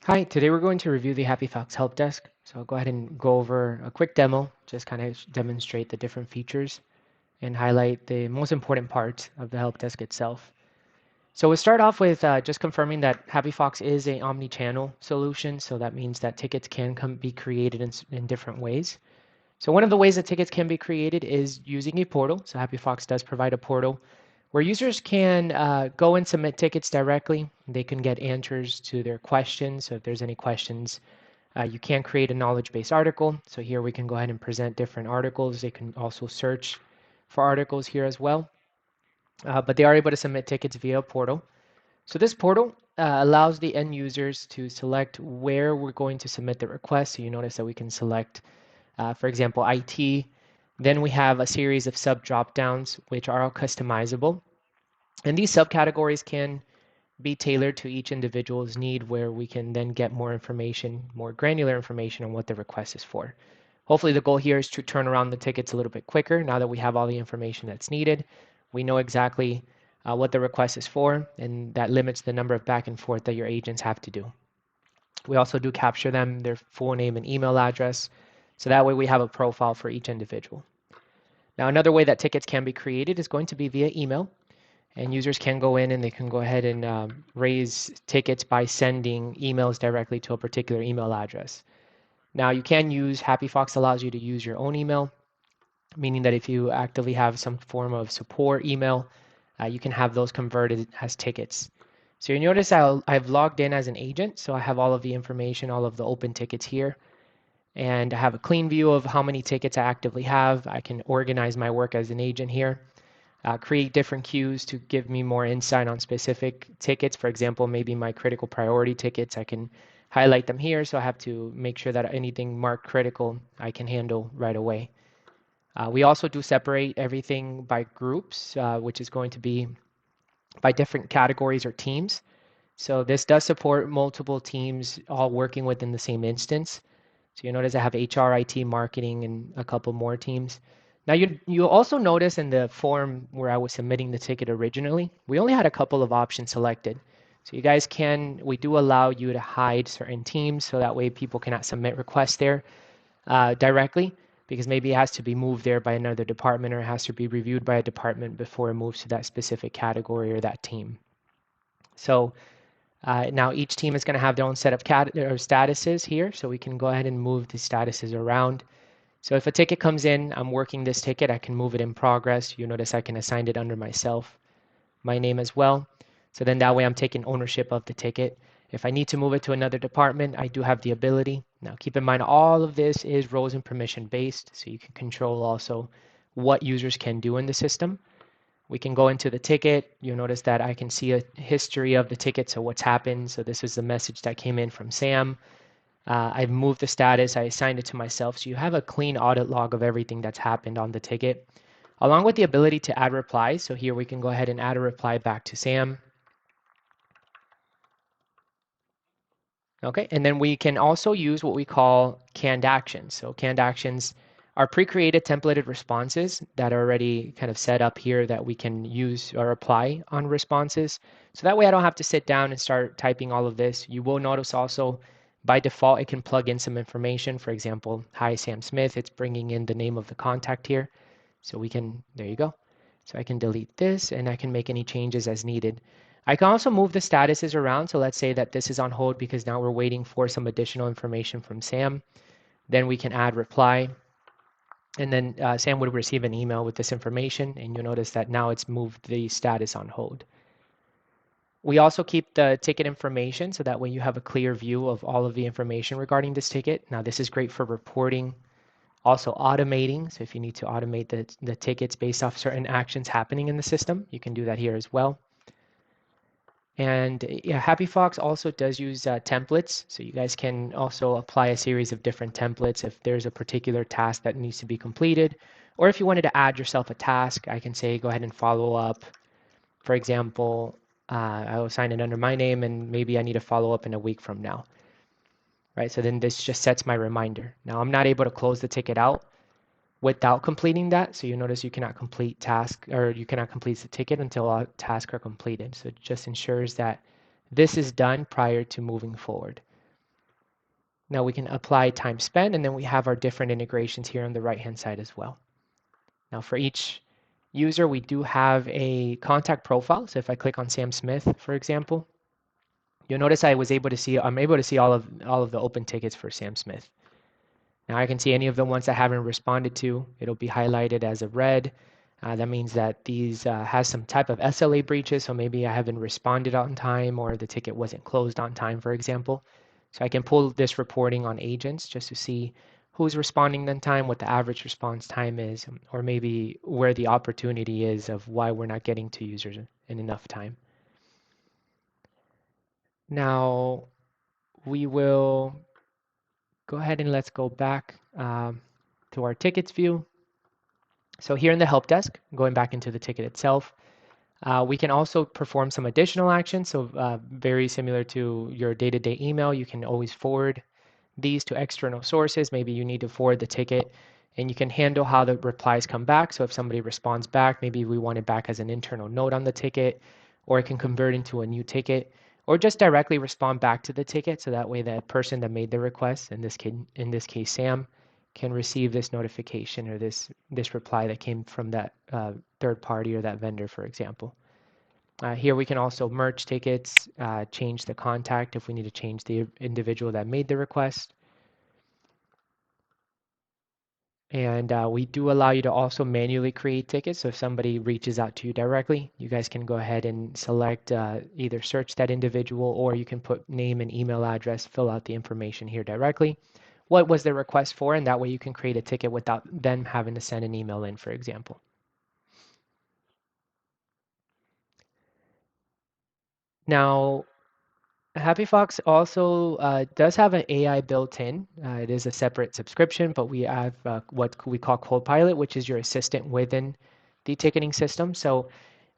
Hi, today we're going to review the HappyFox Help Desk. So I'll go ahead and go over a quick demo, just kind of demonstrate the different features and highlight the most important parts of the help desk itself. So we'll start off with just confirming that HappyFox is an omni-channel solution. So that means that tickets can be created in different ways. So one of the ways that tickets can be created is using a portal. So HappyFox does provide a portal where users can go and submit tickets directly. They can get answers to their questions. So if there's any questions, you can create a knowledge-based article. So here we can go ahead and present different articles. They can also search for articles here as well. But they are able to submit tickets via a portal. So this portal allows the end users to select where we're going to submit the request. So you notice that we can select, for example, IT. Then we have a series of sub drop-downs, which are all customizable. And these subcategories can be tailored to each individual's need, where we can then get more information, more granular information on what the request is for. Hopefully the goal here is to turn around the tickets a little bit quicker now that we have all the information that's needed. We know exactly what the request is for, and that limits the number of back and forth that your agents have to do. We also do capture them, their full name and email address, so that way we have a profile for each individual. Now, another way that tickets can be created is going to be via email. And users can go in and they can go ahead and raise tickets by sending emails directly to a particular email address. Now, you can use HappyFox allows you to use your own email, meaning that if you actively have some form of support email, you can have those converted as tickets. So you notice I've logged in as an agent, so I have all of the information, all of the open tickets here, and I have a clean view of how many tickets I actively have. I can organize my work as an agent here. Create different queues to give me more insight on specific tickets. For example, maybe my critical priority tickets, I can highlight them here. So I have to make sure that anything marked critical I can handle right away. We also do separate everything by groups, which is going to be by different categories or teams. So this does support multiple teams all working within the same instance. So you notice I have HR, IT, marketing, and a couple more teams. Now you'll also notice in the form where I was submitting the ticket originally, we only had a couple of options selected. So you guys we do allow you to hide certain teams so that way people cannot submit requests there directly, because maybe it has to be moved there by another department or it has to be reviewed by a department before it moves to that specific category or that team. So now each team is going to have their own set of statuses here, so we can go ahead and move the statuses around. So if a ticket comes in, I'm working this ticket, I can move it in progress. You notice I can assign it under myself, my name as well. So then that way I'm taking ownership of the ticket. If I need to move it to another department, I do have the ability. Now keep in mind, all of this is roles and permission based, so you can control also what users can do in the system. We can go into the ticket. You'll notice that I can see a history of the ticket, so what's happened. So this is the message that came in from Sam. I've moved the status, I assigned it to myself, so you have a clean audit log of everything that's happened on the ticket, along with the ability to add replies. So here we can go ahead and add a reply back to Sam. Okay, and then we can also use what we call canned actions. So canned actions are pre-created templated responses that are already kind of set up here that we can use or apply on responses. So that way I don't have to sit down and start typing all of this. You will notice also by default it can plug in some information. For example, hi Sam Smith, it's bringing in the name of the contact here. So we can, there you go. So I can delete this and I can make any changes as needed. I can also move the statuses around. So let's say that this is on hold because now we're waiting for some additional information from Sam. Then we can add reply. And then Sam would receive an email with this information. And you'll notice that now it's moved the status on hold. We also keep the ticket information so that way you have a clear view of all of the information regarding this ticket. Now this is great for reporting, also automating. So if you need to automate the tickets based off certain actions happening in the system, you can do that here as well. And yeah, HappyFox also does use templates. So you guys can also apply a series of different templates if there's a particular task that needs to be completed. Or if you wanted to add yourself a task, I can say go ahead and follow up. For example, I will sign it under my name and maybe I need to follow up in a week from now. Right, so then this just sets my reminder. Now I'm not able to close the ticket out without completing that. So you notice you cannot complete task or you cannot complete the ticket until all tasks are completed. So it just ensures that this is done prior to moving forward. Now we can apply time spent, and then we have our different integrations here on the right-hand side as well. Now for each user, we do have a contact profile. So if I click on Sam Smith, for example, you'll notice I'm able to see all of the open tickets for Sam Smith. Now I can see any of the ones I haven't responded to. It'll be highlighted as a red. That means that these has some type of SLA breaches, so maybe I haven't responded on time or the ticket wasn't closed on time, for example. So I can pull this reporting on agents just to see who's responding on time, what the average response time is, or maybe where the opportunity is of why we're not getting to users in enough time. Now we will go ahead and let's go back to our tickets view. So here in the help desk, going back into the ticket itself, we can also perform some additional actions. So very similar to your day-to-day email, you can always forward these to external sources. Maybe you need to forward the ticket and you can handle how the replies come back. So if somebody responds back, maybe we want it back as an internal note on the ticket, or it can convert into a new ticket, or just directly respond back to the ticket. So that way the person that made the request, in this case Sam, can receive this notification or this reply that came from that third party or that vendor, for example. Here we can also merge tickets, change the contact if we need to change the individual that made the request. And we do allow you to also manually create tickets. So if somebody reaches out to you directly, you guys can go ahead and select either search that individual, or you can put name and email address, fill out the information here directly. What was the request for? And that way you can create a ticket without them having to send an email in, for example. Now, HappyFox also does have an AI built in. It is a separate subscription, but we have what we call Copilot, which is your assistant within the ticketing system. So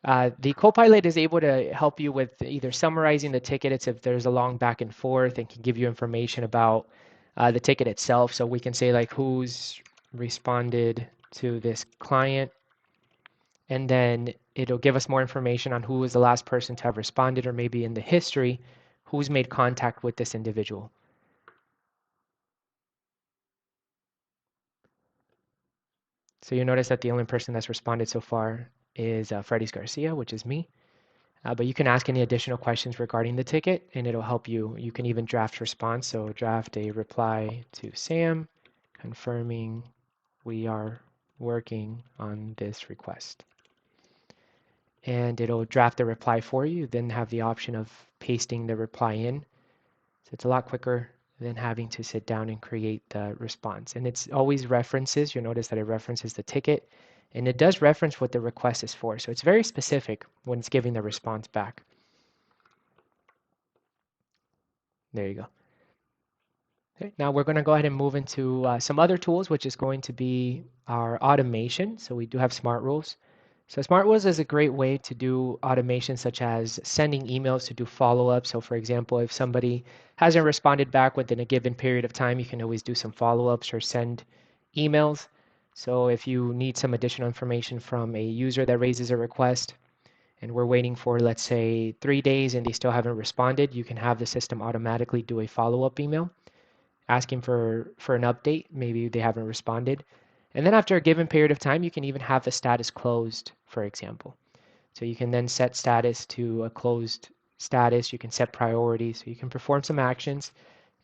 the Copilot is able to help you with either summarizing the ticket if there's a long back and forth, and can give you information about the ticket itself. So we can say like who's responded to this client, and then it'll give us more information on who was the last person to have responded, or maybe in the history, who's made contact with this individual. So you notice that the only person that's responded so far is Freddy's Garcia, which is me. But you can ask any additional questions regarding the ticket, and it'll help you. You can even draft response. So draft a reply to Sam confirming we are working on this request. And it'll draft the reply for you, then have the option of pasting the reply in. So it's a lot quicker than having to sit down and create the response. And it's always references. You'll notice that it references the ticket, and it does reference what the request is for. So it's very specific when it's giving the response back. There you go. Okay, now we're going to go ahead and move into some other tools, which is going to be our automation. So we do have smart rules. So smart rules is a great way to do automation, such as sending emails to do follow-up. So for example, if somebody hasn't responded back within a given period of time, you can always do some follow-ups or send emails. So if you need some additional information from a user that raises a request, and we're waiting for, let's say, 3 days and they still haven't responded, you can have the system automatically do a follow-up email asking for an update. Maybe they haven't responded. And then after a given period of time, you can even have the status closed, for example. So you can then set status to a closed status. You can set priorities. So you can perform some actions,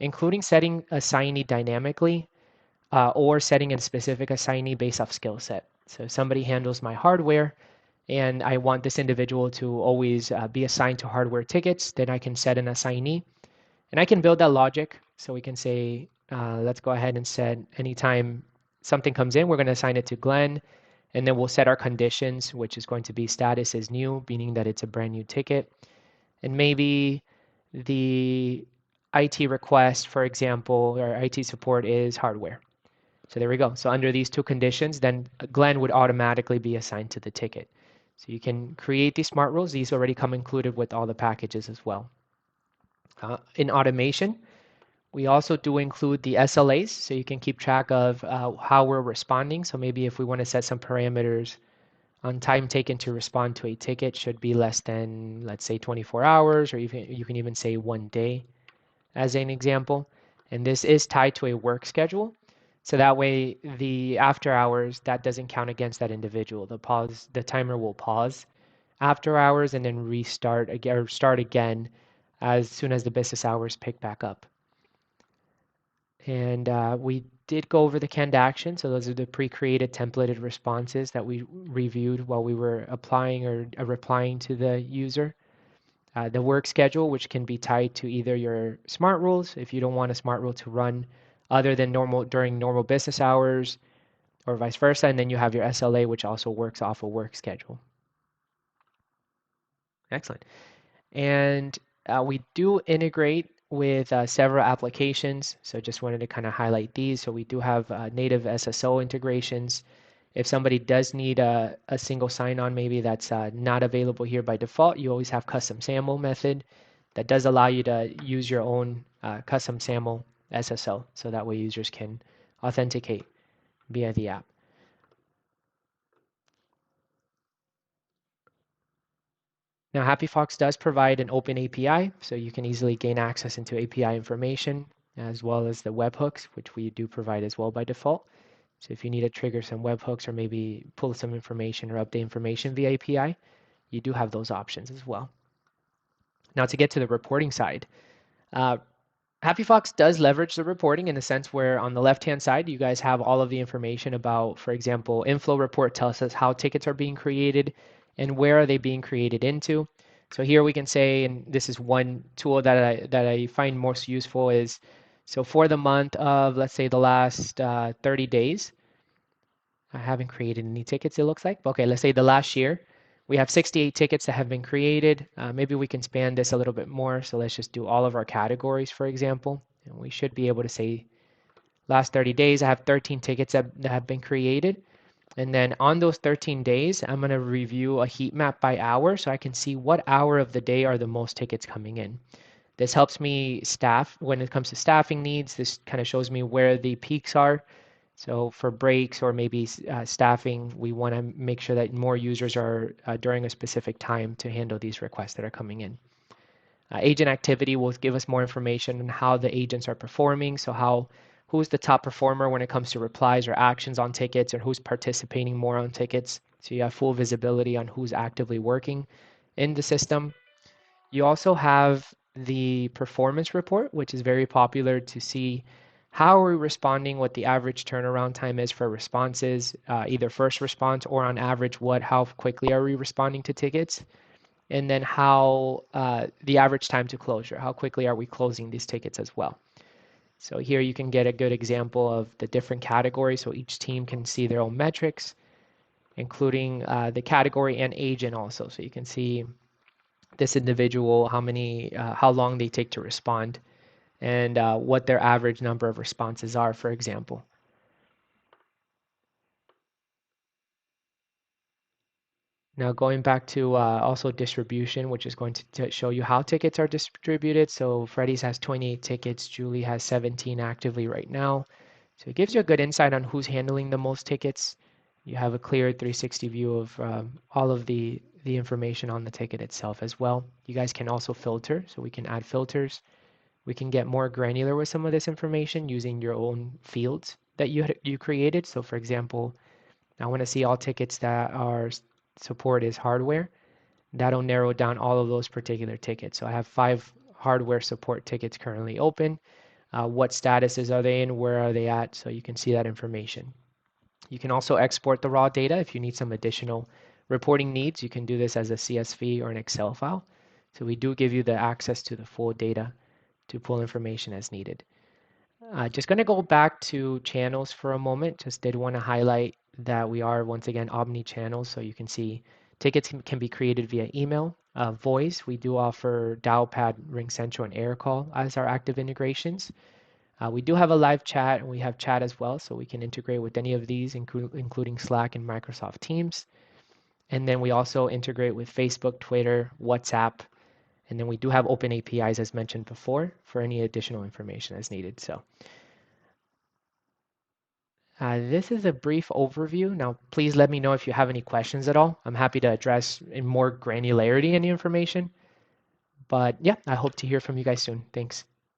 including setting assignee dynamically or setting a specific assignee based off skill set. So if somebody handles my hardware and I want this individual to always be assigned to hardware tickets, then I can set an assignee. And I can build that logic. So we can say, let's go ahead and set anytime something comes in, we're going to assign it to Glenn. And then we'll set our conditions, which is going to be status is new, meaning that it's a brand new ticket. And maybe the IT request, for example, or IT support is hardware. So there we go. So under these two conditions, then Glenn would automatically be assigned to the ticket. So you can create these smart rules. These already come included with all the packages as well. In automation, we also do include the SLAs, so you can keep track of how we're responding. So maybe if we want to set some parameters on time taken to respond to a ticket should be less than, let's say, 24 hours, or even you can even say 1 day as an example. And this is tied to a work schedule. So that way the after hours, that doesn't count against that individual. The timer will pause after hours and then restart again or start again as soon as the business hours pick back up. And we did go over the canned action. So those are the pre-created templated responses that we reviewed while we were applying or replying to the user. The work schedule, which can be tied to either your smart rules, if you don't want a smart rule to run other than normal during normal business hours, or vice versa. And then you have your SLA, which also works off a work schedule. Excellent. And we do integrate with several applications. So just wanted to kind of highlight these. So we do have native SSO integrations. If somebody does need a single sign-on, maybe that's not available here by default, you always have custom SAML method that does allow you to use your own custom SAML SSO. So that way users can authenticate via the app. Now, HappyFox does provide an open API, so you can easily gain access into API information, as well as the webhooks, which we do provide as well by default. So if you need to trigger some webhooks or maybe pull some information or update information via API, you do have those options as well. Now, to get to the reporting side, uh, HappyFox does leverage the reporting in the sense where on the left-hand side, you guys have all of the information about, for example, inflow report tells us how tickets are being created and where are they being created into. So here we can say, and this is one tool that I find most useful is, so for the month of, let's say the last 30 days, I haven't created any tickets, it looks like. Okay, let's say the last year, we have 68 tickets that have been created. Maybe we can span this a little bit more. So let's just do all of our categories, for example. And we should be able to say last 30 days, I have 13 tickets that have been created. And then on those 13 days, I'm going to review a heat map by hour so I can see what hour of the day are the most tickets coming in. This helps me staff when it comes to staffing needs. This kind of shows me where the peaks are. So for breaks or maybe staffing, we want to make sure that more users are during a specific time to handle these requests that are coming in. Agent activity will give us more information on how the agents are performing. So who's the top performer when it comes to replies or actions on tickets, or who's participating more on tickets. So you have full visibility on who's actively working in the system. You also have the performance report, which is very popular to see how are we responding, what the average turnaround time is for responses, either first response or on average, how quickly are we responding to tickets, and then how the average time to closure, how quickly are we closing these tickets as well. So here you can get a good example of the different categories, so each team can see their own metrics, including the category and agent also. So you can see this individual, how long they take to respond, and what their average number of responses are, for example. Now going back to also distribution, which is going to show you how tickets are distributed. So Freddy's has 28 tickets, Julie has 17 actively right now. So it gives you a good insight on who's handling the most tickets. You have a clear 360 view of all of the information on the ticket itself as well. You guys can also filter, so we can add filters. We can get more granular with some of this information using your own fields that you created. So for example, I want to see all tickets that are support is hardware. That'll narrow down all of those particular tickets. So I have 5 hardware support tickets currently open. What statuses are they in? Where are they at? So you can see that information. You can also export the raw data if you need some additional reporting needs. You can do this as a CSV or an Excel file. So we do give you the access to the full data to pull information as needed. Just going to go back to channels for a moment. Just did want to highlight that we are once again omni-channel, so you can see tickets can be created via email, voice. We do offer Dialpad, RingCentral, and AirCall as our active integrations. We do have a live chat, and we have chat as well, so we can integrate with any of these, including Slack and Microsoft Teams. And then we also integrate with Facebook, Twitter, WhatsApp, and then we do have open APIs as mentioned before for any additional information as needed. So this is a brief overview. Now, please let me know if you have any questions at all. I'm happy to address in more granularity any information. But yeah, I hope to hear from you guys soon. Thanks.